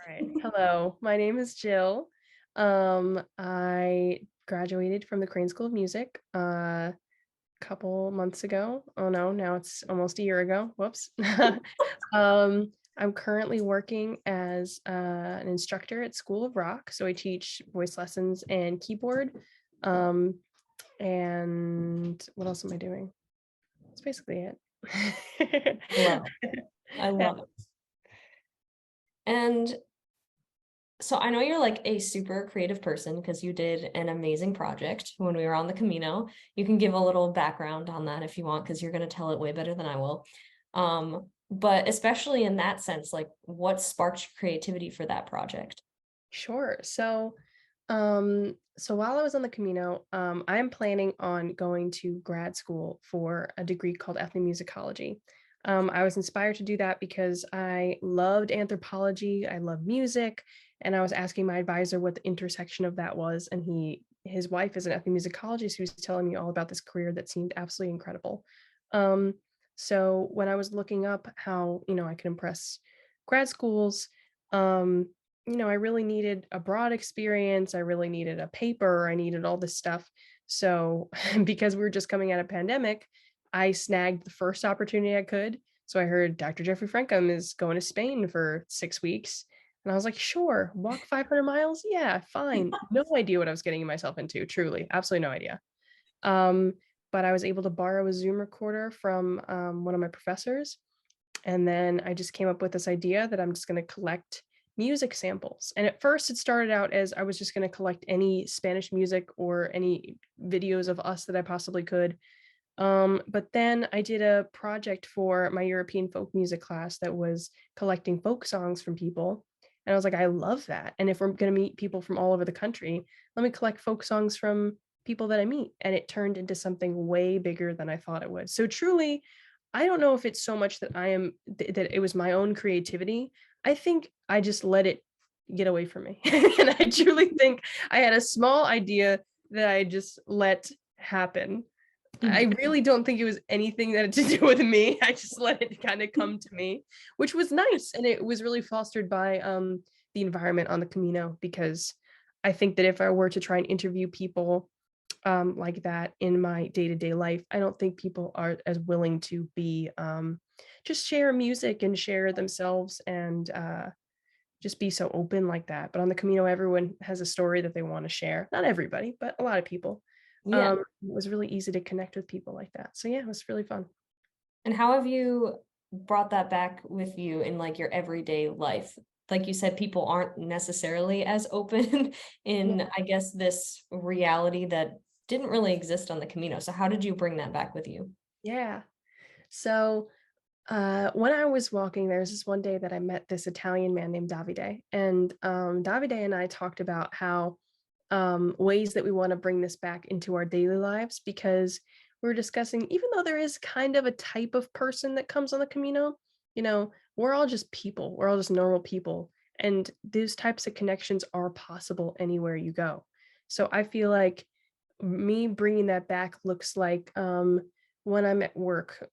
right. Hello, my name is Jill. I graduated from the Crane School of Music a couple months ago. Oh no, now it's almost a year ago. Whoops. I'm currently working as an instructor at School of Rock. So I teach voice lessons and keyboard. Um, and what else am I doing? That's basically it. Love it. I Yeah. love it. And so I know you're like a super creative person because you did an amazing project when we were on the Camino. You can give a little background on that if you want, because you're going to tell it way better than I will. But especially in that sense, like what sparked your creativity for that project? Sure. So while I was on the Camino, I'm planning on going to grad school for a degree called ethnomusicology. I was inspired to do that because I loved anthropology, I love music, and I was asking my advisor what the intersection of that was, and his wife is an ethnomusicologist who was telling me all about this career that seemed absolutely incredible. Um, so when I was looking up how, I could impress grad schools, um, I really needed a broad experience. I really needed a paper. I needed all this stuff. So, because we were just coming out of pandemic, I snagged the first opportunity I could. So I heard Dr. Jeffrey Frankham is going to Spain for 6 weeks. And I was like, sure, walk 500 miles. Yeah, fine. No idea what I was getting myself into. Truly, absolutely no idea. Um, but I was able to borrow a Zoom recorder from one of my professors, and then I just came up with this idea that I'm just going to collect music samples. And at first, it started out as I was just going to collect any Spanish music or any videos of us that I possibly could. But then I did a project for my European folk music class that was collecting folk songs from people. And I was like, I love that. And if we're going to meet people from all over the country, let me collect folk songs from people that I meet. And it turned into something way bigger than I thought it would. So truly, I don't know if it's so much that that it was my own creativity. I think I just let it get away from me. And I truly think I had a small idea that I just let happen. I really don't think it was anything that had to do with me. I just let it kind of come to me, which was nice. And it was really fostered by the environment on the Camino, because I think that if I were to try and interview people like that in my day-to-day life, I don't think people are as willing to be just share music and share themselves and just be so open like that. But on the Camino, everyone has a story that they want to share. Not everybody, but a lot of people. Yeah. It was really easy to connect with people like that. So yeah, it was really fun. And how have you brought that back with you in like your everyday life? Like you said, people aren't necessarily as open Yeah. in, I guess, this reality that didn't really exist on the Camino. So how did you bring that back with you? Yeah. So when I was walking, there's this one day that I met this Italian man named Davide, and Davide and I talked about how ways that we want to bring this back into our daily lives, because we're discussing, even though there is kind of a type of person that comes on the Camino, we're all just people. We're all just normal people, and these types of connections are possible anywhere you go. So I feel like me bringing that back looks like when I'm at work.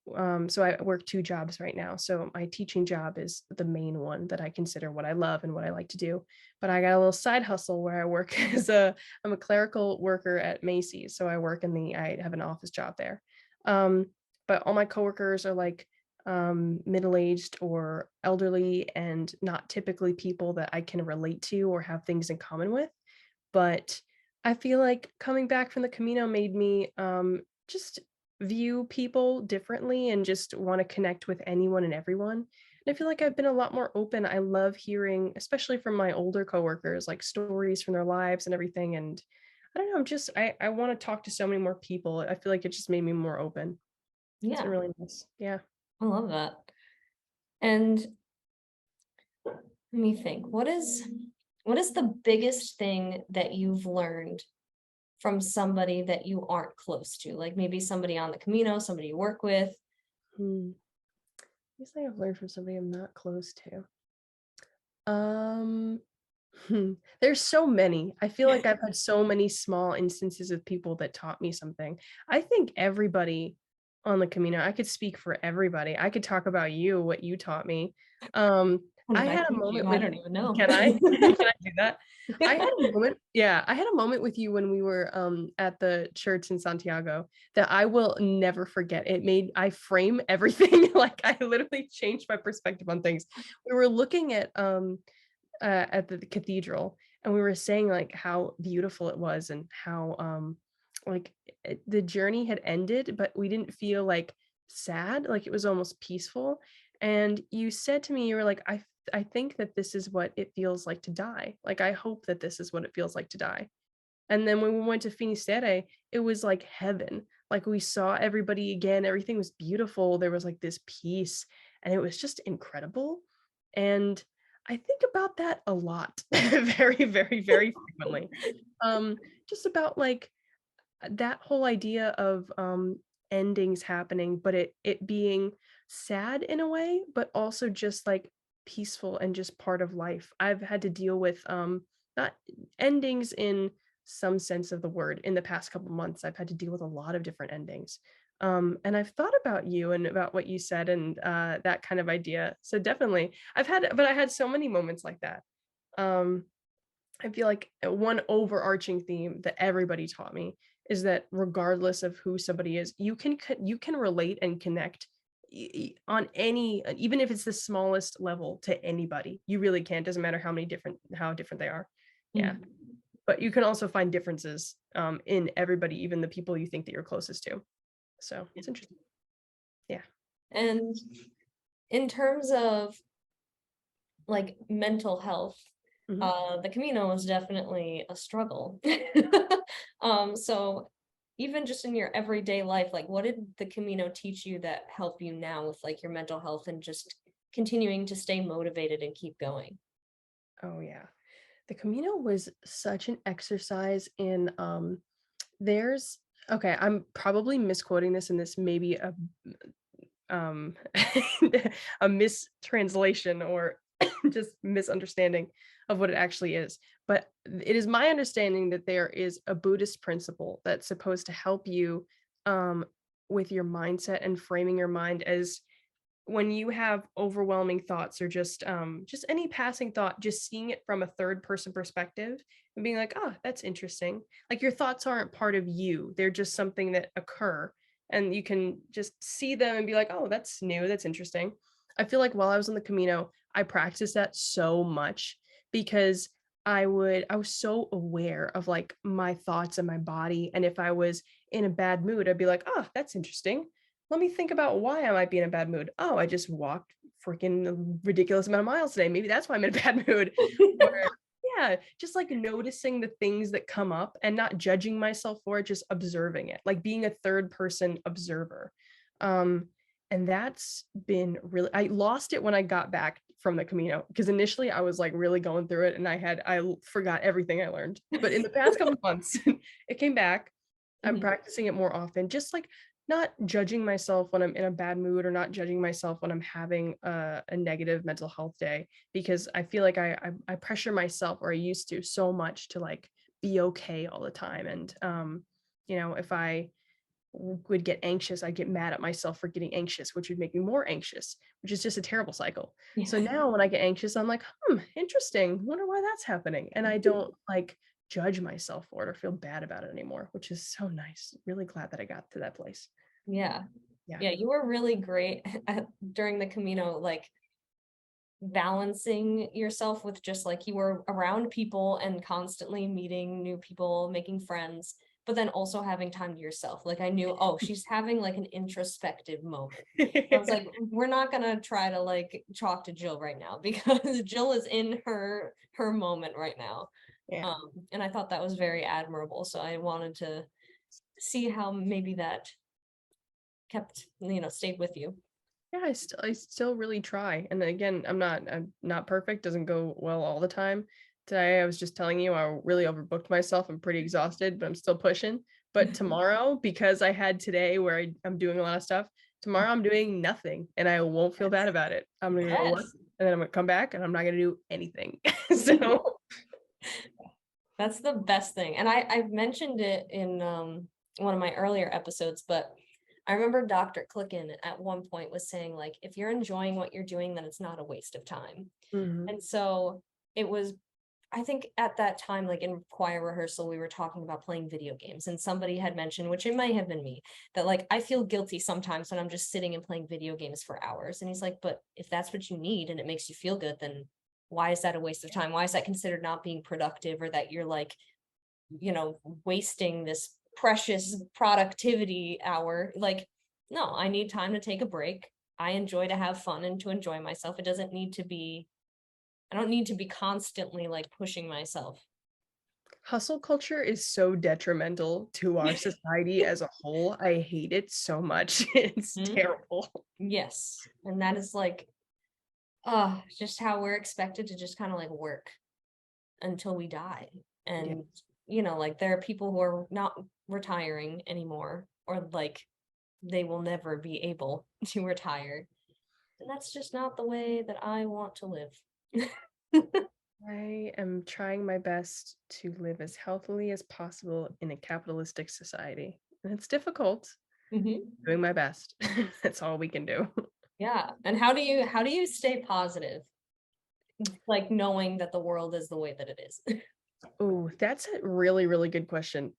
So I work two jobs right now. So my teaching job is the main one that I consider what I love and what I like to do. But I got a little side hustle where I work I'm a clerical worker at Macy's. So I have an office job there. Um, but all my coworkers are like middle-aged or elderly, and not typically people that I can relate to or have things in common with. But I feel like coming back from the Camino made me just view people differently and just want to connect with anyone and everyone. And I feel like I've been a lot more open. I love hearing, especially from my older coworkers, like stories from their lives and everything. And I don't know, I want to talk to so many more people. I feel like it just made me more open. It's been Yeah, really nice. Yeah. I love that. And let me think, what is the biggest thing that you've learned from somebody that you aren't close to? Like maybe somebody on the Camino, somebody you work with. Hmm. Biggest thing I've learned from somebody I'm not close to. Um, there's so many. I feel like I've had so many small instances of people that taught me something. I think everybody on the Camino, I could speak for everybody. I could talk about you, what you taught me. What I did I had a teach you? moment I with don't even know. can I? Can I do that? I had a moment with you when we were, at the church in Santiago that I will never forget. I frame everything, like, I literally changed my perspective on things. We were looking at the cathedral, and we were saying, like, how beautiful it was and how, like, the journey had ended, but we didn't feel, like, sad, like, it was almost peaceful, and you said to me, you were like, I think that this is what it feels like to die, like, I hope that this is what it feels like to die." And then when we went to Finisterre, it was like heaven. Like, we saw everybody again, everything was beautiful, there was, like, this peace, and it was just incredible, and I think about that a lot, very, very, very frequently. Um, just about, like, that whole idea of, endings happening, but it being sad in a way, but also just, like, peaceful and just part of life. I've had to deal with, not endings in some sense of the word. In the past couple months, I've had to deal with a lot of different endings. And I've thought about you and about what you said and, that kind of idea. So definitely, I had so many moments like that. Um I feel like one overarching theme that everybody taught me is that regardless of who somebody is, you can relate and connect on any, even if it's the smallest level to anybody. You really can. Doesn't matter how different they are. Yeah, Mm. but you can also find differences in everybody, even the people you think that you're closest to. So it's interesting. Yeah. And in terms of like mental health, Mhm. the Camino was definitely a struggle. So even just in your everyday life, like what did the Camino teach you that help you now with like your mental health and just continuing to stay motivated and keep going? Oh yeah. The Camino was such an exercise in there's okay, I'm probably misquoting this and this may be um a mistranslation or just misunderstanding of what it actually is. But it is my understanding that there is a Buddhist principle that's supposed to help you um with your mindset and framing your mind as when you have overwhelming thoughts or just any passing thought, just seeing it from a third person perspective and being like, oh, that's interesting. Like, your thoughts aren't part of you, they're just something that occur, and you can just see them and be like, oh, that's new, that's interesting. I feel like while I was on the Camino, I practiced that so much because I was so aware of, like, my thoughts and my body, and if I was in a bad mood, I'd be like, oh, that's interesting, let me think about why I might be in a bad mood. Oh, I just walked freaking ridiculous amount of miles today. Maybe that's why I'm in a bad mood. Or yeah, just like noticing the things that come up and not judging myself for it, just observing it, like being a third person observer. Um, and that's been really, I lost it when I got back from the Camino because initially I was like really going through it and forgot everything I learned. But in the past couple months, it came back. I'm Mhm. practicing it more often, just like not judging myself when I'm in a bad mood or not judging myself when I'm having a negative mental health day, because I feel like I pressure myself, or I used to, so much to like be okay all the time. And if I would get anxious, I'd get mad at myself for getting anxious, which would make me more anxious, which is just a terrible cycle. So Yeah. now when I get anxious, I'm like, interesting. Wonder why that's happening. And I don't like judge myself for it or feel bad about it anymore, which is so nice. Really glad that I got to that place. Yeah. Yeah. Yeah, you were really great during the Camino, like balancing yourself with just like you were around people and constantly meeting new people, making friends, but then also having time to yourself. Like I knew, oh, she's having like an introspective moment. I was like, we're not gonna try to like talk to Jill right now because Jill is in her moment right now. Yeah. And I thought that was very admirable. So I wanted to see how maybe that kept, stayed with you. Yeah, I still really try. And again, I'm not perfect, doesn't go well all the time. Today I was just telling you I really overbooked myself. I'm pretty exhausted, but I'm still pushing. But tomorrow, because I had today where I'm doing a lot of stuff, tomorrow I'm doing nothing and I won't feel bad Yes. about it. I'm gonna go work Yes. and then I'm gonna come back and I'm not gonna do anything. So That's the best thing. And I've mentioned it in one of my earlier episodes, but I remember Dr. Clicken at one point was saying, like, if you're enjoying what you're doing, then it's not a waste of time. Mhm. And so it was, I think at that time, like in choir rehearsal, we were talking about playing video games, and somebody had mentioned, which it might have been me, that like I feel guilty sometimes when I'm just sitting and playing video games for hours. And he's like, but if that's what you need and it makes you feel good, then why is that a waste of time? Why is that considered not being productive, or that you're like, wasting this precious productivity hour? Like, no, I need time to take a break. I enjoy to have fun and to enjoy myself. It doesn't need to be, I don't need to be constantly like pushing myself. Hustle culture is so detrimental to our society as a whole. I hate it so much. It's Mhm. terrible. Yes. And that is like, just how we're expected to just kind of like work until we die. Yeah. And, like there are people who are not retiring anymore, or like they will never be able to retire. And that's just not the way that I want to live. I am trying my best to live as healthily as possible in a capitalistic society. And it's difficult. Mhm. Doing my best. That's all we can do. Yeah. And how do you stay positive? Like knowing that the world is the way that it is. Oh, that's a really, really good question.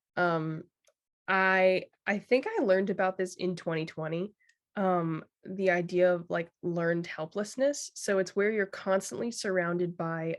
I think I learned about this in 2020. The idea of like learned helplessness. So it's where you're constantly surrounded by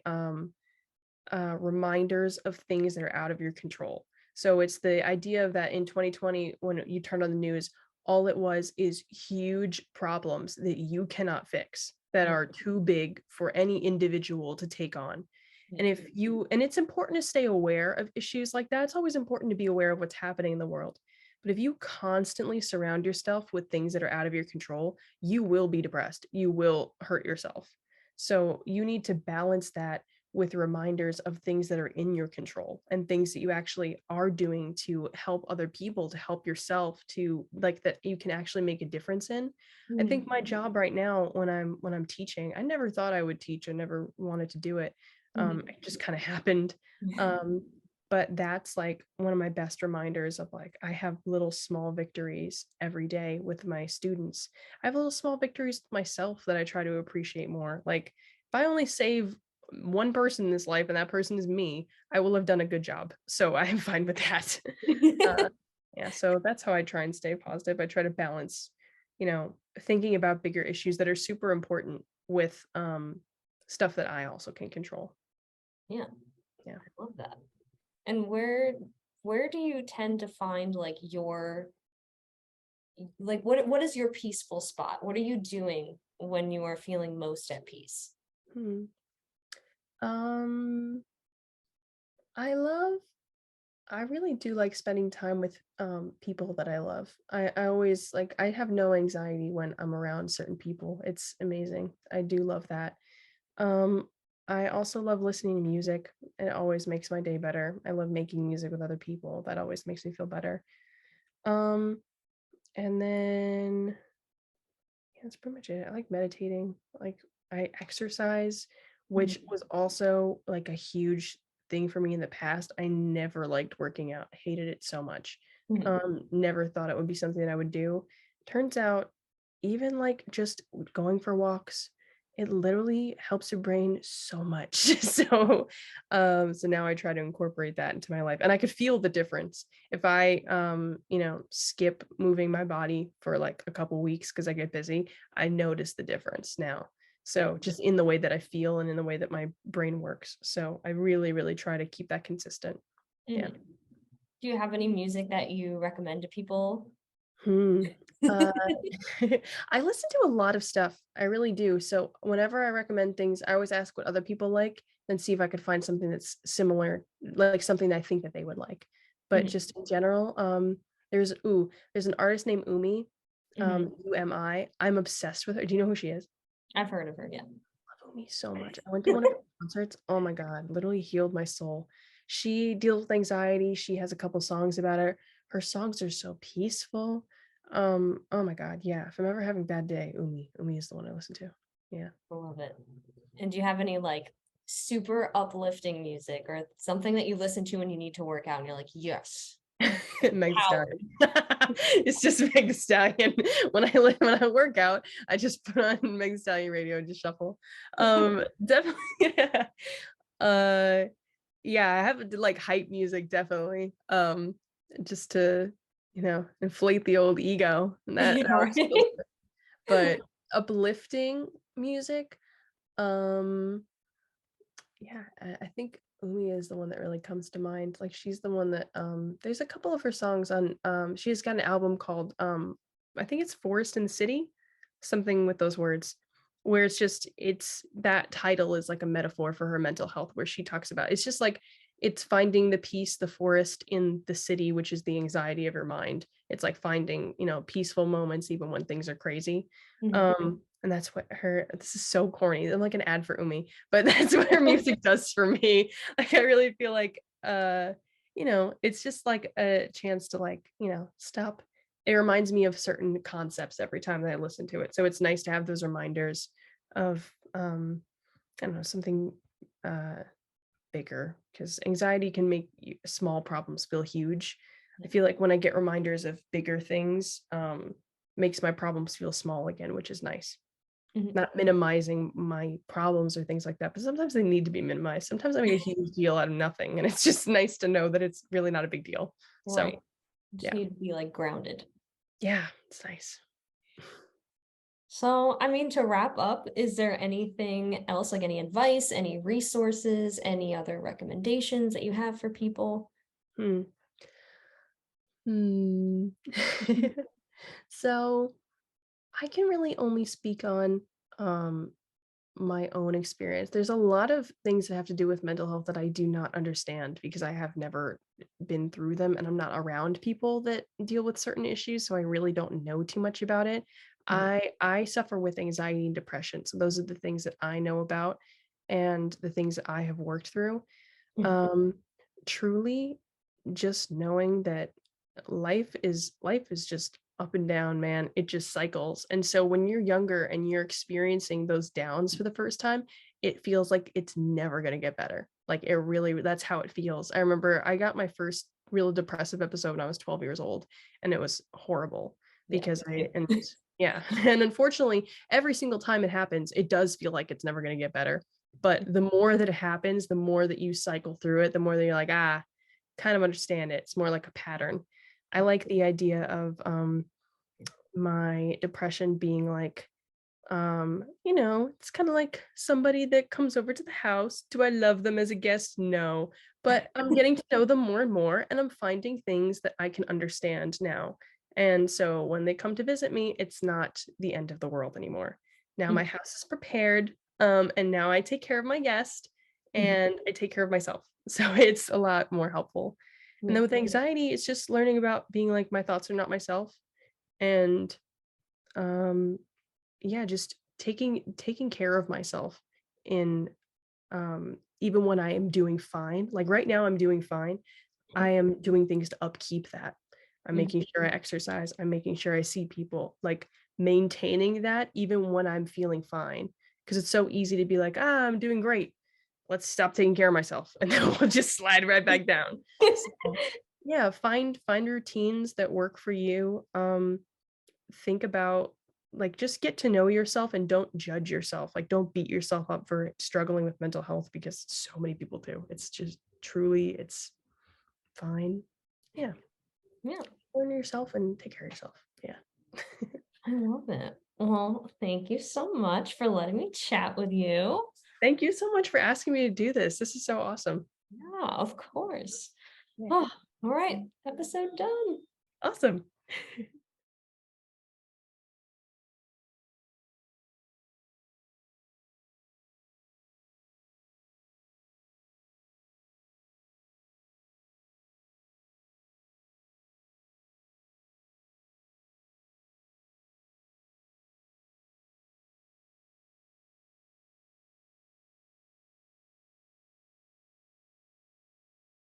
reminders of things that are out of your control. So it's the idea of that in 2020, when you turn on the news, all it was is huge problems that you cannot fix, that Mm, are too big for any individual to take on. yeah. And it's important to stay aware of issues like that. It's always important to be aware of what's happening in the world. But if you constantly surround yourself with things that are out of your control, you will be depressed. You will hurt yourself. So you need to balance that with reminders of things that are in your control and things that you actually are doing to help other people, to help yourself, to like that you can actually make a difference in. I think Mm. my job right now when I'm teaching, I never thought I would teach. I never wanted to do it. Mhm. It just kind of happened. Um, but that's like one of my best reminders of like I have little small victories every day with my students. I have little small victories with myself that I try to appreciate more. Like if I only save one person in this life and that person is me, I will have done a good job. So I am fine with that. Uh, yeah, so that's how I try and stay positive. I try to balance, thinking about bigger issues that are super important with stuff that I also can control. Yeah, Yeah. I love that. And where do you tend to find like your, like what is your peaceful spot? What are you doing when you are feeling most at peace? Hmm. Um, I love I really do like spending time with people that I love. I always like I have no anxiety when I'm around certain people. It's amazing. I do love that. Um I also love listening to music. It always makes my day better. I love making music with other people. That always makes me feel better. Um and then yeah, that's pretty much it. I like meditating. Like I exercise, which Mhm. was also like a huge thing for me in the past. I never liked working out. I hated it so much. Mhm. Never thought it would be something that I would do. Turns out, even like just going for walks, it literally helps your brain so much. So now I try to incorporate that into my life. And I could feel the difference if I skip moving my body for like a couple weeks because I get busy. I notice the difference now. Yeah. So just in the way that I feel and in the way that my brain works. So I really, really try to keep that consistent. Yeah. Mhm. Do you have any music that you recommend to people? Hmm. Uh, I listen to a lot of stuff. I really do. So whenever I recommend things, I always ask what other people like, and see if I could find something that's similar, like something that I think that they would like. But Mhm. just in general, there's an artist named Umi, Mhm. UMI. I'm obsessed with her. Do you know who she is? I've heard of her, yeah. Love Umi so much. I went to one of her concerts. Oh my God, literally healed my soul. She deals with anxiety. She has a couple songs about it. Her songs are so peaceful. Oh my God, yeah. If I'm ever having a bad day, Umi. Umi is the one I listen to. Yeah. I love it. And do you have any like super uplifting music or something that you listen to when you need to work out and you're like, yes. Meg Thee How? Stallion. It's just Meg Thee Stallion. When I work out, I just put on Meg Thee Stallion radio and just shuffle. Definitely, yeah. Uh, yeah, I have like hype music definitely. Just to, inflate the old ego, and that Yeah, always feels right. good. But uplifting music, um yeah, I think Umi is the one that really comes to mind. Like she's the one that there's a couple of her songs on she's got an album called I think it's Forest and City, something with those words, where it's that title is like a metaphor for her mental health where she talks about it's just like it's finding the peace, the forest in the city, which is the anxiety of your mind. It's like finding, peaceful moments even when things are crazy. Mhm. And that's what her this is so corny. I'm like an ad for Umi, but that's what her music does for me. Like I really feel like it's just like a chance to like, stop. It reminds me of certain concepts every time that I listen to it. So it's nice to have those reminders of I don't know, something uh bigger because anxiety can make small problems feel huge. I feel like when I get reminders of bigger things, makes my problems feel small again, which is nice. Mhm. Not minimizing my problems or things like that, but sometimes they need to be minimized. Sometimes I make a huge deal out of nothing, and it's just nice to know that it's really not a big deal. So, Right. Just yeah. need to be like grounded. Yeah, it's nice. So, I mean, to wrap up, is there anything else, like any advice, any resources, any other recommendations that you have for people? Hmm. Hmm. So, I can really only speak on, um, my own experience. There's a lot of things that have to do with mental health that I do not understand because I have never been through them and I'm not around people that deal with certain issues, so I really don't know too much about it. Mhm. I suffer with anxiety and depression, so those are the things that I know about and the things that I have worked through. Mhm. Um, Truly just knowing that life is just up and down, man. It just cycles. And so when you're younger and you're experiencing those downs for the first time, it feels like it's never going to get better. Like it really that's how it feels. I remember I got my first real depressive episode when I was 12 years old and it was horrible Yeah, because me I and too. yeah, and unfortunately, every single time it happens, it does feel like it's never going to get better. But the more that it happens, the more that you cycle through it, the more that you're like, ah, kind of understand it. It's more like a pattern. I like the idea of my depression being like, it's kind of like somebody that comes over to the house. Do I love them as a guest? No. But I'm getting to know them more and more, and I'm finding things that I can understand now. And so when they come to visit me, it's not the end of the world anymore. Now my Mhm. house is prepared, and now I take care of my guest Mhm. and I take care of myself. So it's a lot more helpful. And Yeah. then with anxiety, it's just learning about being like my thoughts are not myself and um yeah, just taking care of myself in even when I am doing fine. Like right now I'm doing fine. I am doing things to upkeep that. I'm Mhm. making sure I exercise, I'm making sure I see people, like maintaining that even when I'm feeling fine. Because it's so easy to be like, ah, I'm doing great. Let's stop taking care of myself. And then we'll just slide right back down. So yeah, find routines that work for you. Think about like just get to know yourself and don't judge yourself. Like don't beat yourself up for struggling with mental health because so many people do. It's just truly it's fine. Yeah. Yeah, Learn yourself and take care of yourself. Yeah. I love it. Well, thank you so much for letting me chat with you. Thank you so much for asking me to do this. This is so awesome. Yeah, of course. Yeah. Oh, all right. Episode done. Awesome.